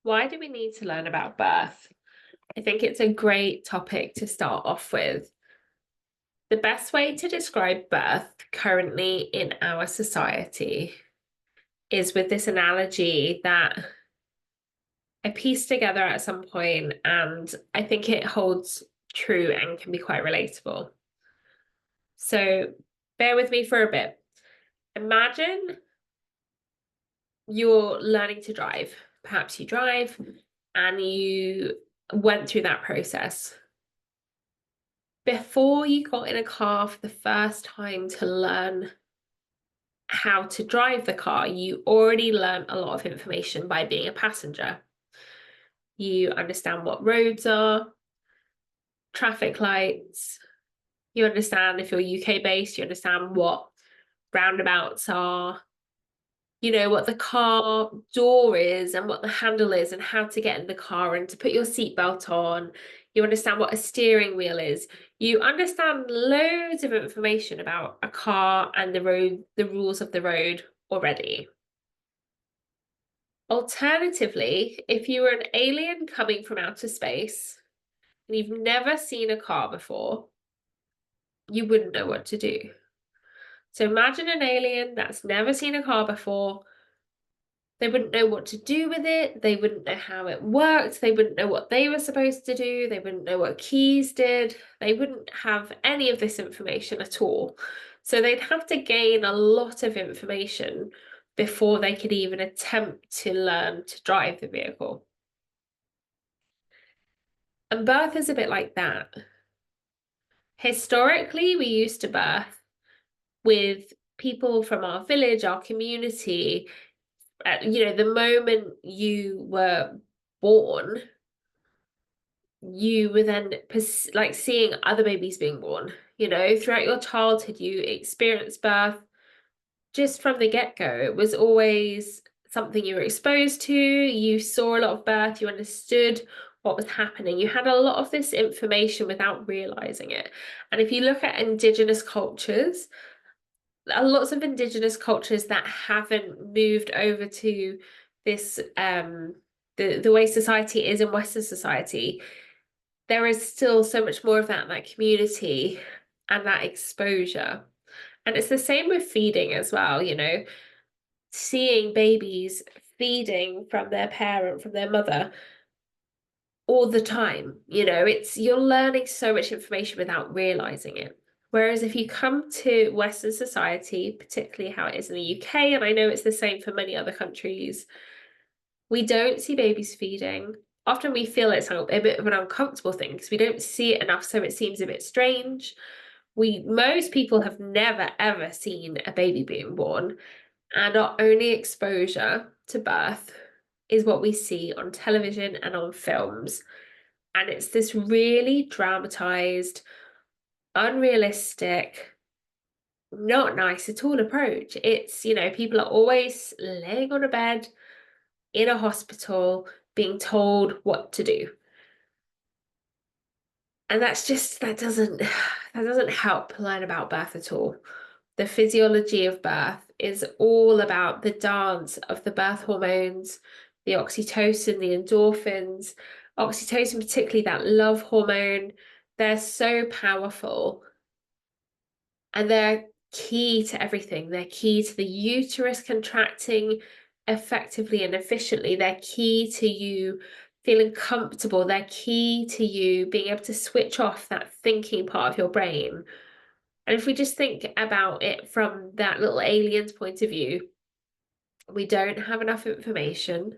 Why do we need to learn about birth? I think it's a great topic to start off with. The best way to describe birth currently in our society is with this analogy that I pieced together at some point, and I think it holds true and can be quite relatable. So bear with me for a bit. Imagine you're learning to drive. Perhaps you drive and you went through that process. Before you got in a car for the first time to learn how to drive the car, you already learned a lot of information by being a passenger. You understand what roads are, traffic lights. You understand, if you're UK based, you understand what roundabouts are. You know what the car door is and what the handle is and how to get in the car and to put your seatbelt on. You understand what a steering wheel is. You understand loads of information about a car and the road, the rules of the road already. Alternatively, if you were an alien coming from outer space and you've never seen a car before, you wouldn't know what to do. So imagine an alien that's never seen a car before. They wouldn't know what to do with it. They wouldn't know how it worked. They wouldn't know what they were supposed to do. They wouldn't know what keys did. They wouldn't have any of this information at all. So they'd have to gain a lot of information before they could even attempt to learn to drive the vehicle. And birth is a bit like that. Historically, we used to birth with people from our village, our community. The moment you were born, you were then like seeing other babies being born. Throughout your childhood, you experienced birth just from the get-go. It was always something you were exposed to. You saw a lot of birth, you understood what was happening. You had a lot of this information without realizing it. And if you look at indigenous cultures, lots of indigenous cultures that haven't moved over to this the way society is in Western society, there is still so much more of that community and that exposure. And it's the same with feeding as well, seeing babies feeding from their parent, from their mother all the time. You're learning so much information without realizing it. Whereas if you come to Western society, particularly how it is in the UK, and I know it's the same for many other countries, we don't see babies feeding. Often we feel it's a bit of an uncomfortable thing because we don't see it enough, so it seems a bit strange. Most people have never ever seen a baby being born, and our only exposure to birth is what we see on television and on films. And it's this really dramatized, unrealistic, not nice at all approach. It's, people are always laying on a bed in a hospital being told what to do. And that doesn't help learn about birth at all. The physiology of birth is all about the dance of the birth hormones, the oxytocin, the endorphins. Oxytocin, particularly that love hormone, they're so powerful and they're key to everything. They're key to the uterus contracting effectively and efficiently. They're key to you feeling comfortable. They're key to you being able to switch off that thinking part of your brain. And if we just think about it from that little alien's point of view, we don't have enough information.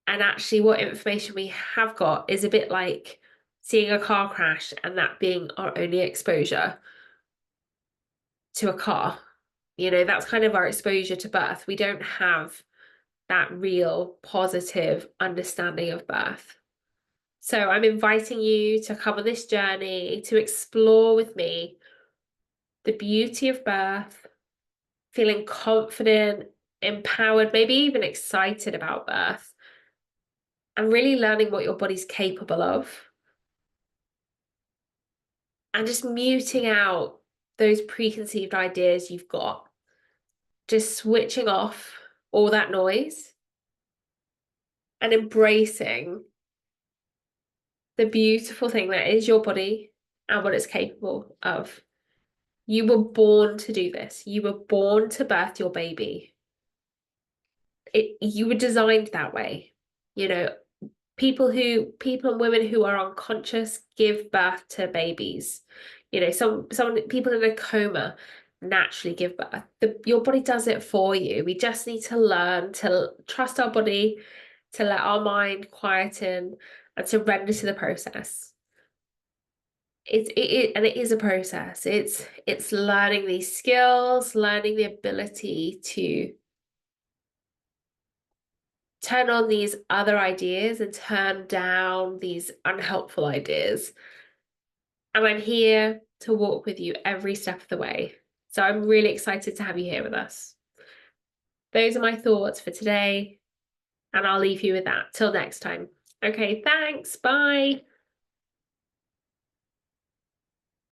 And actually, what information we have got is a bit like seeing a car crash and that being our only exposure to a car. That's kind of our exposure to birth. We don't have that real positive understanding of birth. So I'm inviting you to come on this journey to explore with me the beauty of birth, feeling confident, empowered, maybe even excited about birth, and really learning what your body's capable of. And just muting out those preconceived ideas you've got. Just switching off all that noise and embracing the beautiful thing that is your body and what it's capable of. You were born to do this. You were born to birth your baby. You were designed that way. You know, people and women who are unconscious give birth to babies. You know, some people in a coma naturally give birth. Your body does it for you. We just need to learn to trust our body, to let our mind quieten, and surrender to the process. And it is a process. It's learning these skills, learning the ability to turn on these other ideas and turn down these unhelpful ideas. And I'm here to walk with you every step of the way. So I'm really excited to have you here with us. Those are my thoughts for today, and I'll leave you with that till next time. Okay, thanks. Bye.